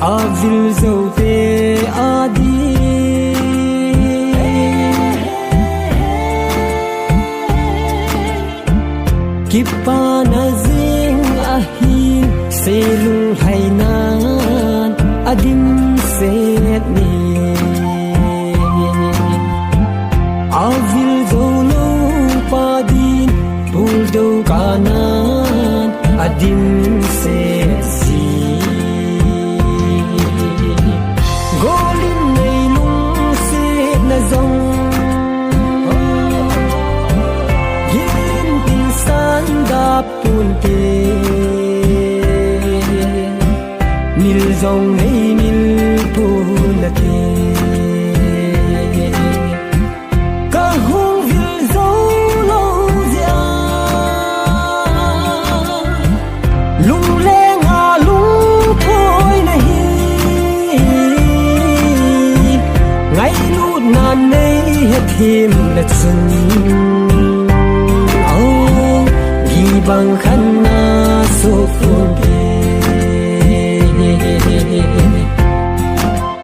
avil zo te adi kipana zing ahin selung hainan adim set ni avil zo lo padin buldo kanan adim set si golin nei lung set na zong yin tin san dap tun te mil zong nei mil pun na te ka hung vil zo lo zia lung le nga lung thôi na hi ngai lut nan nei het him na chun bang khăn na so phun